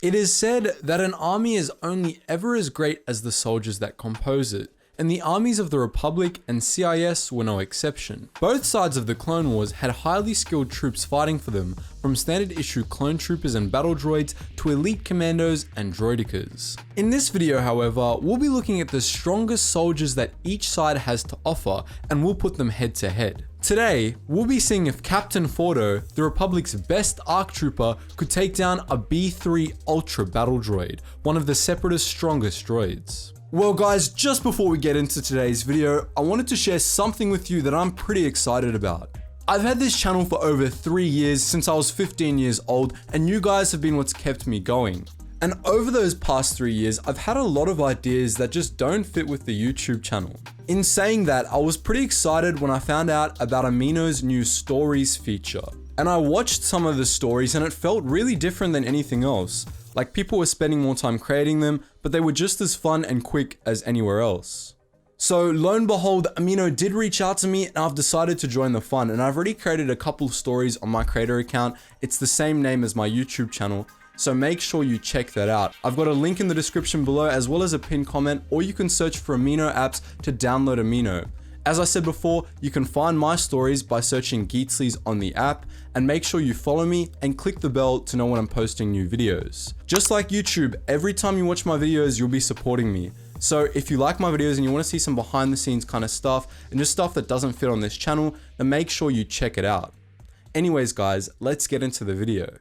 It is said that an army is only ever as great as the soldiers that compose it, and the armies of the Republic and CIS were no exception. Both sides of the Clone Wars had highly skilled troops fighting for them, from standard issue clone troopers and battle droids to elite commandos and droidicas. In this video, however, we'll be looking at the strongest soldiers that each side has to offer, and we'll put them head to head. Today, we'll be seeing if Captain Fordo, the Republic's best ARC trooper, could take down a B3 Ultra battle droid, one of the Separatist strongest droids. Well guys, just before we get into today's video, I wanted to share something with you that I'm pretty excited about. I've had this channel for over 3 years, since I was 15 years old, and you guys have been what's kept me going. And over those past 3 years, I've had a lot of ideas that just don't fit with the YouTube channel. In saying that, I was pretty excited when I found out about Amino's new stories feature. And I watched some of the stories and it felt really different than anything else. Like people were spending more time creating them, but they were just as fun and quick as anywhere else. So lo and behold, Amino did reach out to me and I've decided to join the fun, and I've already created a couple stories on my creator account. It's the same name as my YouTube channel, so make sure you check that out. I've got a link in the description below as well as a pinned comment, or you can search for Amino apps to download Amino. As I said before, you can find my stories by searching Geetsly's on the app, and make sure you follow me and click the bell to know when I'm posting new videos. Just like YouTube, every time you watch my videos, you'll be supporting me. So if you like my videos and you want to see some behind the scenes kind of stuff and just stuff that doesn't fit on this channel, then make sure you check it out. Anyways guys, let's get into the video.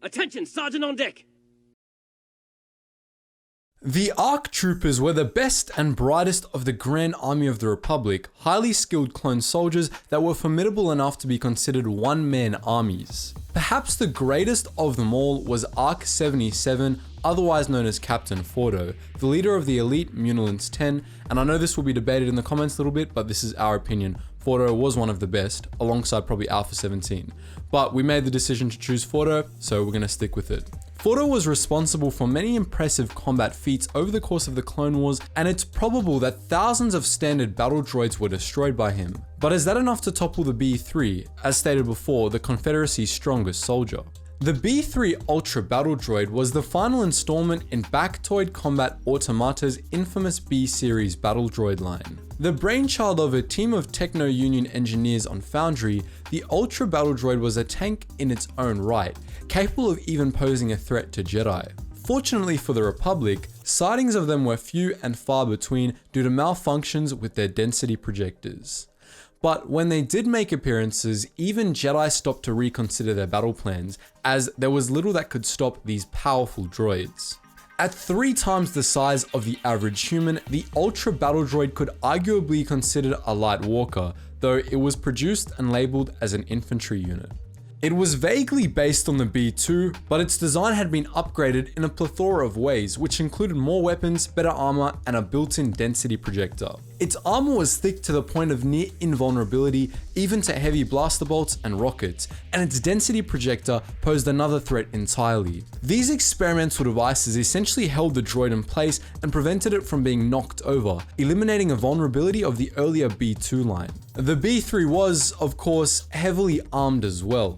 Attention, Sergeant on deck! The ARC troopers were the best and brightest of the Grand Army of the Republic, highly skilled clone soldiers that were formidable enough to be considered one-man armies. Perhaps the greatest of them all was ARC 77, otherwise known as Captain Fordo, the leader of the elite Munilants 10, and I know this will be debated in the comments a little bit, but this is our opinion. Fordo was one of the best, alongside probably Alpha 17. But we made the decision to choose Fordo, so we're going to stick with it. Fordo was responsible for many impressive combat feats over the course of the Clone Wars, and it's probable that thousands of standard battle droids were destroyed by him. But is that enough to topple the B3, as stated before, the Confederacy's strongest soldier? The B3 Ultra battle droid was the final installment in Bactoid Combat Automata's infamous B-series battle droid line. The brainchild of a team of Techno-Union engineers on Foundry, the Ultra battle droid was a tank in its own right, capable of even posing a threat to Jedi. Fortunately for the Republic, sightings of them were few and far between due to malfunctions with their density projectors. But when they did make appearances, even Jedi stopped to reconsider their battle plans, as there was little that could stop these powerful droids. At 3 times the size of the average human, the Ultra battle droid could arguably be considered a light walker, though it was produced and labeled as an infantry unit. It was vaguely based on the B2, but its design had been upgraded in a plethora of ways, which included more weapons, better armor, and a built-in density projector. Its armor was thick to the point of near invulnerability, even to heavy blaster bolts and rockets, and its density projector posed another threat entirely. These experimental devices essentially held the droid in place and prevented it from being knocked over, eliminating a vulnerability of the earlier B2 line. The B3 was, of course, heavily armed as well.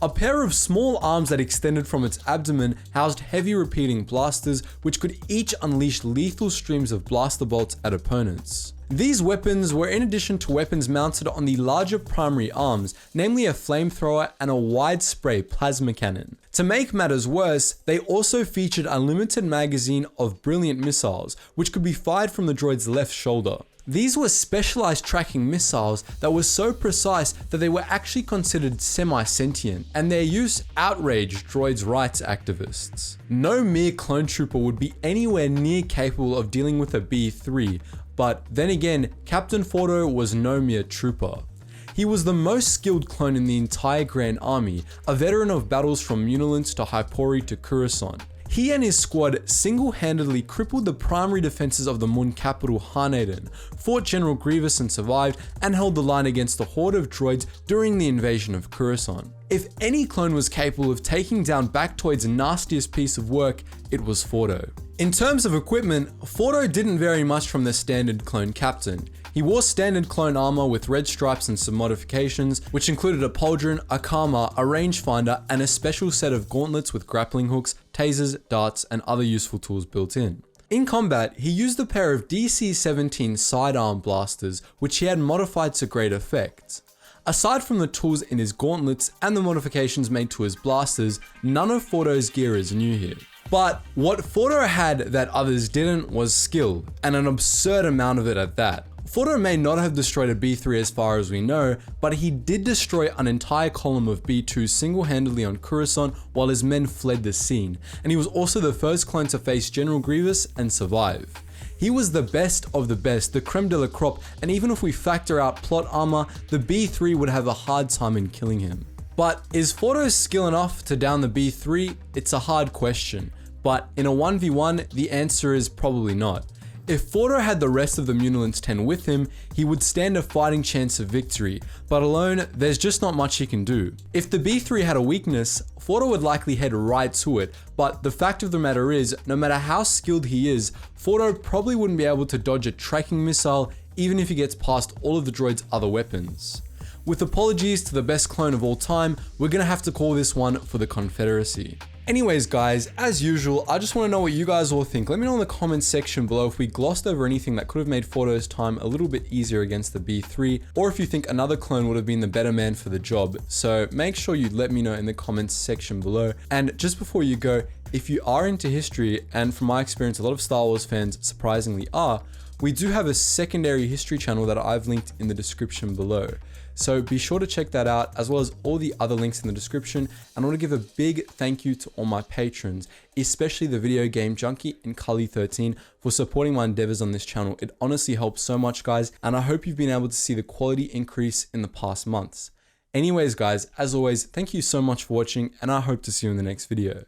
A pair of small arms that extended from its abdomen housed heavy repeating blasters, which could each unleash lethal streams of blaster bolts at opponents. These weapons were in addition to weapons mounted on the larger primary arms, namely a flamethrower and a wide spray plasma cannon. To make matters worse, they also featured a limited magazine of brilliant missiles, which could be fired from the droid's left shoulder. These were specialized tracking missiles that were so precise that they were actually considered semi-sentient, and their use outraged droids' rights activists. No mere clone trooper would be anywhere near capable of dealing with a B3, but then again, Captain Fordo was no mere trooper. He was the most skilled clone in the entire Grand Army, a veteran of battles from Munilants to Hypori to Coruscant. He and his squad single-handedly crippled the primary defenses of the Mun capital Harnaden, fought General Grievous and survived, and held the line against the horde of droids during the invasion of Coruscant. If any clone was capable of taking down Bactoid's nastiest piece of work, it was Fordo. In terms of equipment, Fordo didn't vary much from the standard clone captain. He wore standard clone armor with red stripes and some modifications, which included a pauldron, a karma, a rangefinder, and a special set of gauntlets with grappling hooks, tasers, darts, and other useful tools built in. In combat, he used a pair of DC-17 sidearm blasters, which he had modified to great effect. Aside from the tools in his gauntlets and the modifications made to his blasters, none of Fordo's gear is new here. But what Fordo had that others didn't was skill, and an absurd amount of it at that. Fordo may not have destroyed a B3 as far as we know, but he did destroy an entire column of B2s single-handedly on Coruscant while his men fled the scene, and he was also the first clone to face General Grievous and survive. He was the best of the best, the creme de la crop, and even if we factor out plot armor, the B3 would have a hard time in killing him. But is Fordo's skill enough to down the B3? It's a hard question, but in a 1v1, the answer is probably not. If Fordo had the rest of the Munilance 10 with him, he would stand a fighting chance of victory, but alone, there's just not much he can do. If the B3 had a weakness, Fordo would likely head right to it, but the fact of the matter is, no matter how skilled he is, Fordo probably wouldn't be able to dodge a tracking missile even if he gets past all of the droid's other weapons. With apologies to the best clone of all time, we're gonna have to call this one for the Confederacy. Anyways guys, as usual, I just want to know what you guys all think. Let me know in the comments section below if we glossed over anything that could have made Fordo's time a little bit easier against the B3, or if you think another clone would have been the better man for the job. So make sure you let me know in the comments section below. And just before you go, if you are into history, and from my experience, a lot of Star Wars fans surprisingly are, we do have a secondary history channel that I've linked in the description below. So be sure to check that out, as well as all the other links in the description. And I want to give a big thank you to all my patrons, especially the Video Game Junkie and Cully13 for supporting my endeavors on this channel. It honestly helps so much, guys, and I hope you've been able to see the quality increase in the past months. Anyways guys, as always, thank you so much for watching, and I hope to see you in the next video.